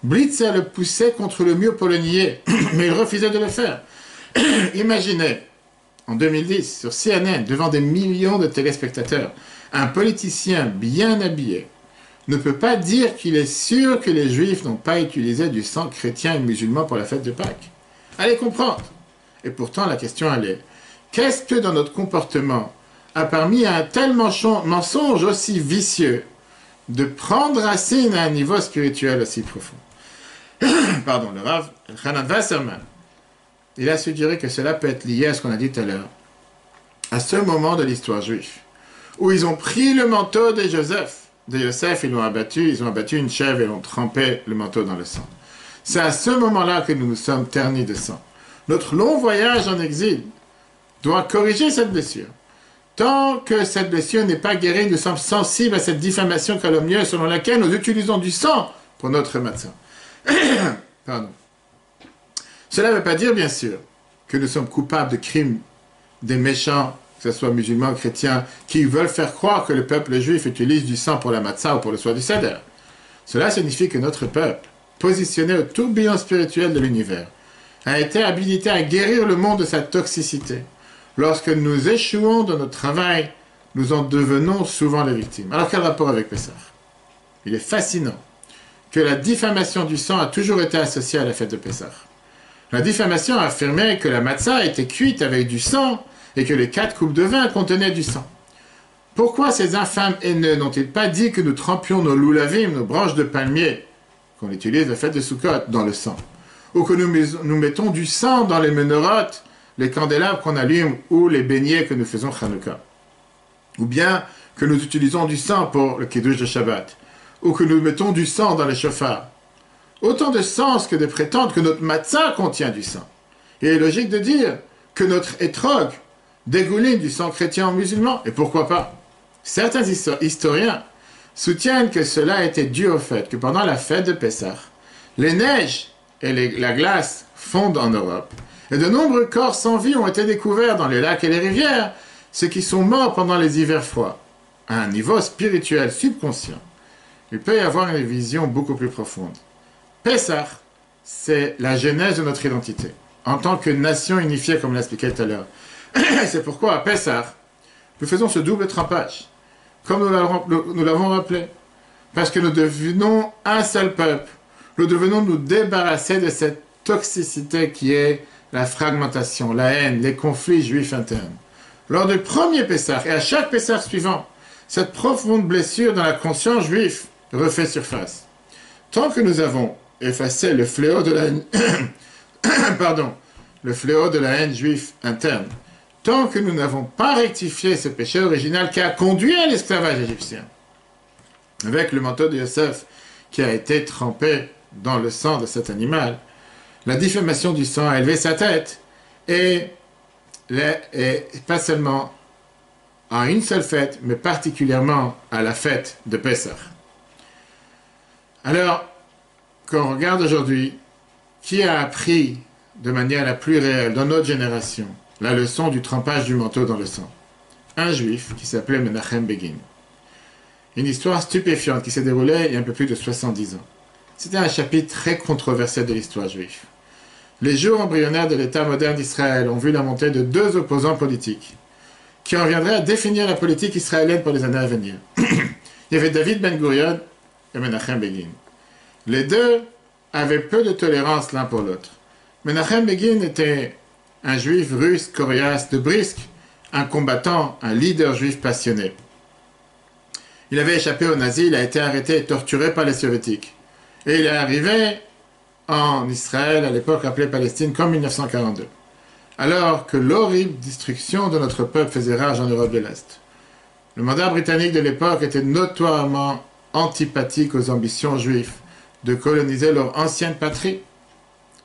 Blitzer le poussait contre le mur pour le nier, mais il refusait de le faire. Imaginez, en 2010, sur CNN, devant des millions de téléspectateurs, un politicien bien habillé ne peut pas dire qu'il est sûr que les Juifs n'ont pas utilisé du sang chrétien et musulman pour la fête de Pâques. Allez comprendre. Et pourtant, la question elle est, qu'est-ce que dans notre comportement a permis à un tel mensonge aussi vicieux de prendre racine à un niveau spirituel aussi profond? pardon, le Rav Hanan Wasserman, il a suggéré que cela peut être lié à ce qu'on a dit tout à l'heure, à ce moment de l'histoire juive, où ils ont pris le manteau de Joseph, ils l'ont abattu, ils ont abattu une chèvre et ont trempé le manteau dans le sang. C'est à ce moment-là que nous nous sommes ternis de sang. Notre long voyage en exil doit corriger cette blessure. Tant que cette blessure n'est pas guérie, nous sommes sensibles à cette diffamation calomnieuse selon laquelle nous utilisons du sang pour notre matzah. Pardon. Cela ne veut pas dire, bien sûr, que nous sommes coupables de crimes des méchants, que ce soit musulmans ou chrétiens, qui veulent faire croire que le peuple juif utilise du sang pour la matzah ou pour le soir du seder. Cela signifie que notre peuple, positionné au tourbillon spirituel de l'univers, a été habilité à guérir le monde de sa toxicité. Lorsque nous échouons dans notre travail, nous en devenons souvent les victimes. Alors quel rapport avec Pessah? Il est fascinant que la diffamation du sang a toujours été associée à la fête de Pessah. La diffamation a affirmé que la matzah était cuite avec du sang et que les 4 coupes de vin contenaient du sang. Pourquoi ces infâmes haineux n'ont-ils pas dit que nous trempions nos loulavim, nos branches de palmier, qu'on utilise la fête de Sukkot, dans le sang, ou que nous mettons du sang dans les menorotes, les candélabres qu'on allume ou les beignets que nous faisons Chanukah, ou bien que nous utilisons du sang pour le Kiddush de Shabbat, ou que nous mettons du sang dans les chauffards. Autant de sens que de prétendre que notre matzah contient du sang. Il est logique de dire que notre étrog dégouline du sang chrétien en musulman, et pourquoi pas? Certains historiens soutiennent que cela était dû au fait que pendant la fête de Pessah, les neiges et la glace fondent en Europe, et de nombreux corps sans vie ont été découverts dans les lacs et les rivières, ceux qui sont morts pendant les hivers froids. À un niveau spirituel subconscient, il peut y avoir une vision beaucoup plus profonde. Pessah, c'est la genèse de notre identité, en tant que nation unifiée, comme l'expliquait tout à l'heure. C'est pourquoi à Pessah, nous faisons ce double trempage, comme nous l'avons rappelé, parce que nous devenons un seul peuple. Nous devons nous débarrasser de cette toxicité qui est la fragmentation, la haine, les conflits juifs internes. Lors du premier Pessah, et à chaque Pessah suivant, cette profonde blessure dans la conscience juive refait surface. Tant que nous avons effacé le fléau de la haine, le fléau de la haine juive interne, tant que nous n'avons pas rectifié ce péché original qui a conduit à l'esclavage égyptien, avec le manteau de Yosef qui a été trempé dans le sang de cet animal, la diffamation du sang a élevé sa tête, et pas seulement à une seule fête, mais particulièrement à la fête de Pessah. Alors, quand on regarde aujourd'hui, qui a appris de manière la plus réelle dans notre génération la leçon du trempage du manteau dans le sang? Un juif qui s'appelait Menachem Begin. Une histoire stupéfiante qui s'est déroulée il y a un peu plus de 70 ans. C'était un chapitre très controversé de l'histoire juive. Les jours embryonnaires de l'État moderne d'Israël ont vu la montée de 2 opposants politiques qui en viendraient à définir la politique israélienne pour les années à venir. Il y avait David Ben Gurion et Menachem Begin. Les deux avaient peu de tolérance l'un pour l'autre. Menachem Begin était un juif russe, coriace, de Brisk, un combattant, un leader juif passionné. Il avait échappé aux nazis, il a été arrêté et torturé par les soviétiques. Et il est arrivé en Israël, à l'époque appelée Palestine, comme 1942. Alors que l'horrible destruction de notre peuple faisait rage en Europe de l'Est. Le mandat britannique de l'époque était notoirement antipathique aux ambitions juives de coloniser leur ancienne patrie.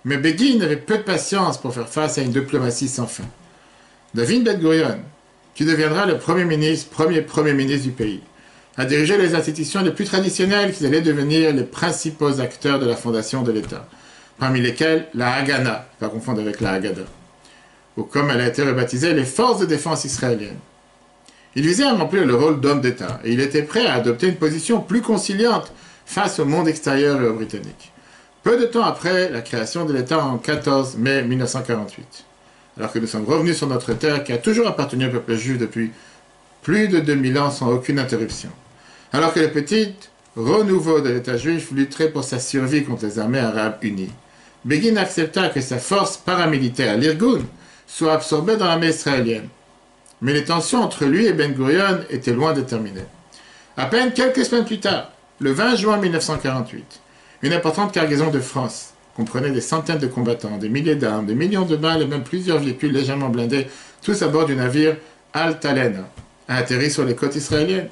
Mais Begin avait peu de patience pour faire face à une diplomatie sans fin. David Ben Gurion, qui deviendra le premier ministre du pays, a dirigé les institutions les plus traditionnelles qui allaient devenir les principaux acteurs de la fondation de l'État, parmi lesquels la Haganah, pas confondre avec la Haggadah, ou comme elle a été rebaptisée, les forces de défense israéliennes. Il visait à remplir le rôle d'homme d'État, et il était prêt à adopter une position plus conciliante face au monde extérieur et aux Britanniques. Peu de temps après la création de l'État en 14 mai 1948, alors que nous sommes revenus sur notre terre qui a toujours appartenu au peuple juif depuis plus de 2000 ans sans aucune interruption, alors que le petit renouveau de l'État juif lutterait pour sa survie contre les armées arabes unies, Begin accepta que sa force paramilitaire, l'Irgun, soit absorbée dans l'armée israélienne. Mais les tensions entre lui et Ben Gurion étaient loin de terminer. À peine quelques semaines plus tard, le 20 juin 1948, Une importante cargaison de France comprenait des centaines de combattants, des milliers d'armes, des millions de balles et même plusieurs véhicules légèrement blindés, tous à bord du navire Al-Talena, a atterri sur les côtes israéliennes.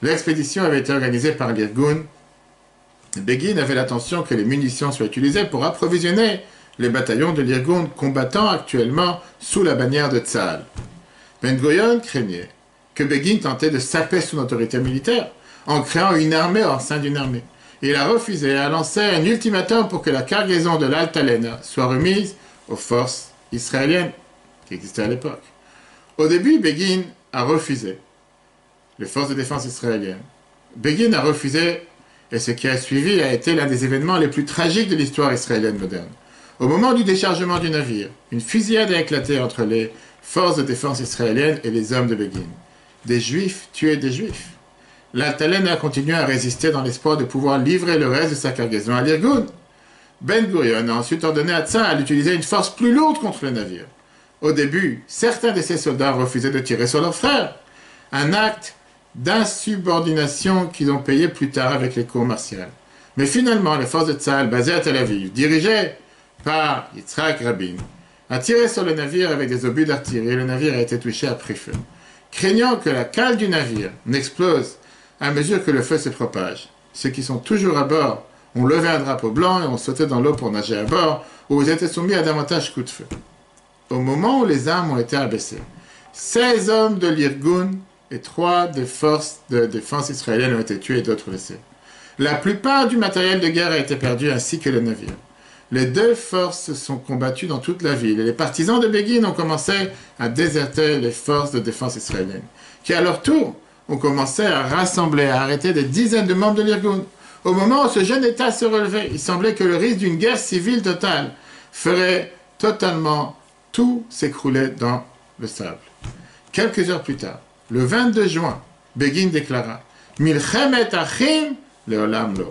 L'expédition avait été organisée par l'Irgun. Begin avait l'intention que les munitions soient utilisées pour approvisionner les bataillons de l'Irgun combattant actuellement sous la bannière de Tzahal. Ben Gurion craignait que Begin tentait de saper son autorité militaire en créant une armée au sein d'une armée. Il a refusé et a lancé un ultimatum pour que la cargaison de l'Al-Talena soit remise aux forces israéliennes qui existaient à l'époque. Au début, Begin a refusé les forces de défense israéliennes. Begin a refusé, et ce qui a suivi a été l'un des événements les plus tragiques de l'histoire israélienne moderne. Au moment du déchargement du navire, une fusillade a éclaté entre les forces de défense israéliennes et les hommes de Begin. Des Juifs tuaient des Juifs. L'Al-Talena a continué à résister dans l'espoir de pouvoir livrer le reste de sa cargaison à l'Irgun. Ben Gurion a ensuite ordonné à Tzahal d'utiliser une force plus lourde contre le navire. Au début, certains de ses soldats refusaient de tirer sur leurs frères. Un acte d'insubordination qu'ils ont payé plus tard avec les cours martiales. Mais finalement, les forces de Tzahal basées à Tel Aviv, dirigées par Yitzhak Rabin, a tiré sur le navire avec des obus d'artillerie et le navire a été touché à prix feu. Craignant que la cale du navire n'explose à mesure que le feu se propage, ceux qui sont toujours à bord ont levé un drapeau blanc et ont sauté dans l'eau pour nager à bord, ou ils étaient soumis à davantage coups de feu. Au moment où les armes ont été abaissées, 16 hommes de l'Irgun et 3 des forces de défense israéliennes ont été tués et d'autres blessés. La plupart du matériel de guerre a été perdu ainsi que le navire. Les deux forces se sont combattues dans toute la ville et les partisans de Begin ont commencé à déserter les forces de défense israéliennes, qui à leur tour ont commencé à rassembler, à arrêter des dizaines de membres de l'Irgun. Au moment où ce jeune État se relevait, il semblait que le risque d'une guerre civile totale ferait totalement tout s'écrouler dans le sable. Quelques heures plus tard, le 22 juin, Begin déclara « Milchemet achim leolam lo »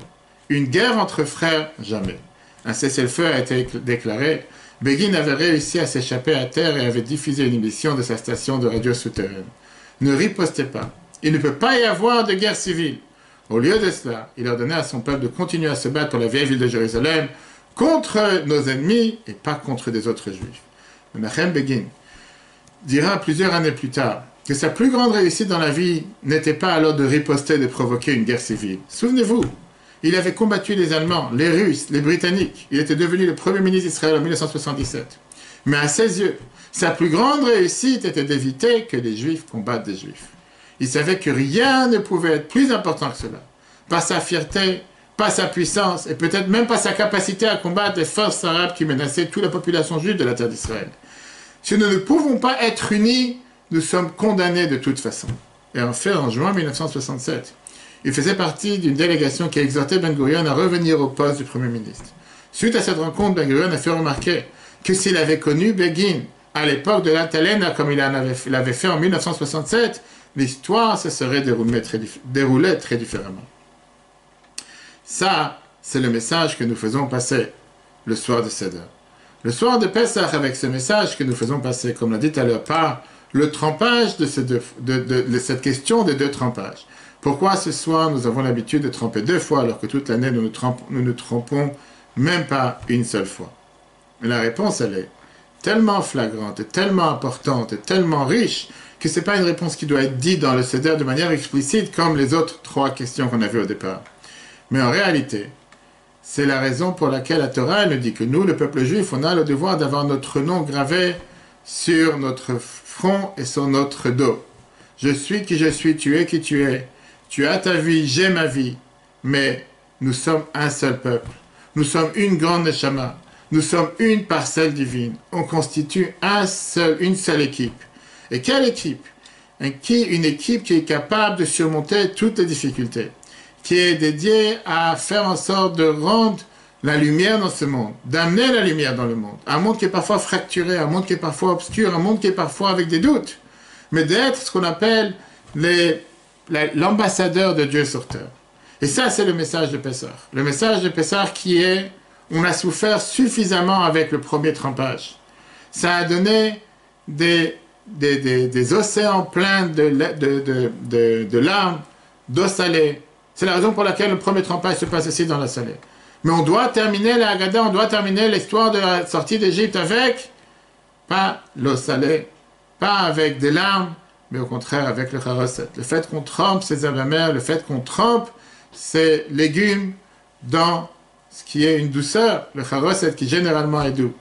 une guerre entre frères, jamais. Un cessez-le-feu a été déclaré. Begin avait réussi à s'échapper à terre et avait diffusé une émission de sa station de radio souterraine. Ne ripostez pas. Il ne peut pas y avoir de guerre civile. Au lieu de cela, il ordonnait à son peuple de continuer à se battre pour la vieille ville de Jérusalem contre nos ennemis et pas contre des autres juifs. Menachem Begin dira plusieurs années plus tard que sa plus grande réussite dans la vie n'était pas alors de riposter, de provoquer une guerre civile. Souvenez-vous, il avait combattu les Allemands, les Russes, les Britanniques. Il était devenu le premier ministre d'Israël en 1977. Mais à ses yeux, sa plus grande réussite était d'éviter que les Juifs combattent des Juifs. Il savait que rien ne pouvait être plus important que cela. Pas sa fierté, pas sa puissance, et peut-être même pas sa capacité à combattre les forces arabes qui menaçaient toute la population juive de la terre d'Israël. Si nous ne pouvons pas être unis, nous sommes condamnés de toute façon. Et en fait, en juin 1967, il faisait partie d'une délégation qui a exhorté Ben Gurion à revenir au poste du Premier ministre. Suite à cette rencontre, Ben Gurion a fait remarquer que s'il avait connu Begin à l'époque de l'Al-Talena, comme il l'avait fait en 1967, l'histoire se serait déroulée très différemment. Ça, c'est le message que nous faisons passer le soir de Seder. Le soir de Pessah, avec ce message que nous faisons passer, comme l'a dit à l'heure, par le trempage de cette question des deux trempages. Pourquoi ce soir nous avons l'habitude de tremper 2 fois alors que toute l'année nous ne trempons même pas une seule fois? Et la réponse, elle est tellement flagrante, et tellement importante, et tellement riche que ce n'est pas une réponse qui doit être dite dans le Seder de manière explicite comme les autres 3 questions qu'on a vues au départ. Mais en réalité, c'est la raison pour laquelle la Torah nous dit que nous, le peuple juif, on a le devoir d'avoir notre nom gravé sur notre front et sur notre dos. Je suis qui je suis, tu es qui tu es. Tu as ta vie, j'ai ma vie, mais nous sommes un seul peuple. Nous sommes une grande neshama. Nous sommes une parcelle divine. On constitue une seule équipe. Et quelle équipe? Une équipe qui est capable de surmonter toutes les difficultés, qui est dédiée à faire en sorte de rendre la lumière dans ce monde, d'amener la lumière dans le monde. Un monde qui est parfois fracturé, un monde qui est parfois obscur, un monde qui est parfois avec des doutes, mais d'être ce qu'on appelle l'ambassadeur de Dieu sur terre. Et ça, c'est le message de Pessah. Le message de Pessah qui est, on a souffert suffisamment avec le premier trempage. Ça a donné des océans pleins de larmes, d'eau salée. C'est la raison pour laquelle le premier trempage se passe ici dans la salée. Mais on doit terminer la Haggadah, on doit terminer l'histoire de la sortie d'Égypte avec, pas l'eau salée, pas avec des larmes, mais au contraire avec le charoset. Le fait qu'on trempe ces herbes amères, le fait qu'on trempe ces légumes dans ce qui est une douceur, le charoset qui généralement est doux.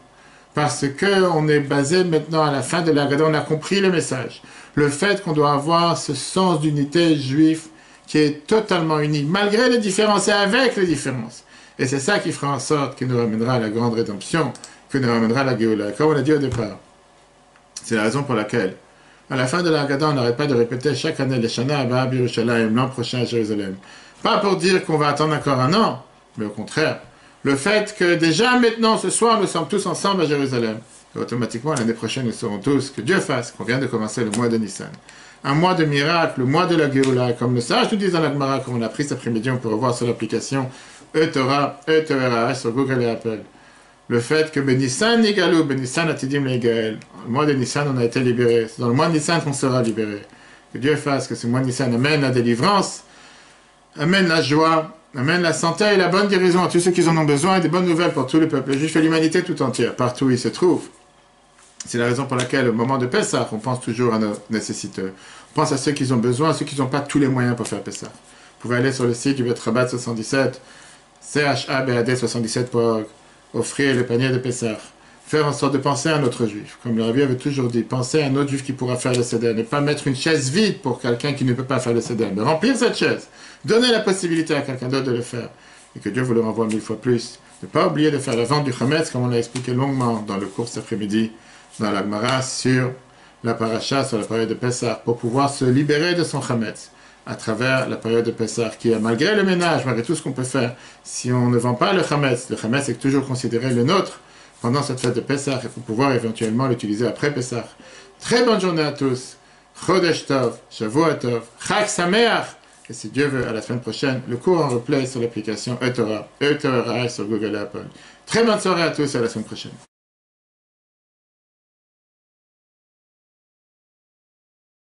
Parce qu'on est basé maintenant à la fin de la Haggadah, on a compris le message. Le fait qu'on doit avoir ce sens d'unité juif qui est totalement uni, malgré les différences et avec les différences. Et c'est ça qui fera en sorte qu'il nous ramènera à la grande rédemption, qu'il nous ramènera à la Géoula. Comme on l'a dit au départ, c'est la raison pour laquelle, à la fin de la Haggadah, on n'arrête pas de répéter chaque année les Shana Abba Birushalayim, l'an prochain à Jérusalem. Pas pour dire qu'on va attendre encore un an, mais au contraire, le fait que déjà maintenant, ce soir, nous sommes tous ensemble à Jérusalem. Et automatiquement, l'année prochaine, nous serons tous, que Dieu fasse, qu'on vient de commencer le mois de Nissan. Un mois de miracle, le mois de la Géoula, comme le sage nous dit dans la Gemara, comme on l'a pris cet après-midi, on peut revoir sur l'application E-Torah, E-Torah sur Google et Apple. Le fait que Nissan Nigalou, Nissan Atidim Legael, dans le mois de Nissan, on a été libéré. C'est dans le mois de Nissan qu'on sera libéré. Que Dieu fasse que ce mois de Nissan amène la délivrance, amène la joie, amène la santé et la bonne guérison à tous ceux qui en ont besoin et des bonnes nouvelles pour tout le peuple juif et l'humanité tout entière, partout où il se trouve. C'est la raison pour laquelle, au moment de Pessah, on pense toujours à nos nécessiteux. On pense à ceux qui ont besoin, à ceux qui n'ont pas tous les moyens pour faire Pessah. Vous pouvez aller sur le site du Bet Rabat 77, CHABAD77 pour offrir le panier de Pessah. Faire en sorte de penser à un autre juif. Comme le Rabbi avait toujours dit, penser à un autre juif qui pourra faire le Seder. Ne pas mettre une chaise vide pour quelqu'un qui ne peut pas faire le Seder, mais remplir cette chaise. Donner la possibilité à quelqu'un d'autre de le faire. Et que Dieu vous le renvoie 1000 fois plus. Ne pas oublier de faire la vente du Chametz, comme on l'a expliqué longuement dans le cours cet après-midi, dans la Gemara, sur la paracha, sur la période de Pessah, pour pouvoir se libérer de son Chametz à travers la période de Pessah, qui est malgré le ménage, malgré tout ce qu'on peut faire, si on ne vend pas le Chametz est toujours considéré le nôtre pendant cette fête de Pessah, et pour pouvoir éventuellement l'utiliser après Pessah. Très bonne journée à tous. Chodesh Tov, Shavua Tov, Chag Sameach, et si Dieu veut, à la semaine prochaine, le cours en replay sur l'application E-Torah sur Google et Apple. Très bonne soirée à tous et à la semaine prochaine.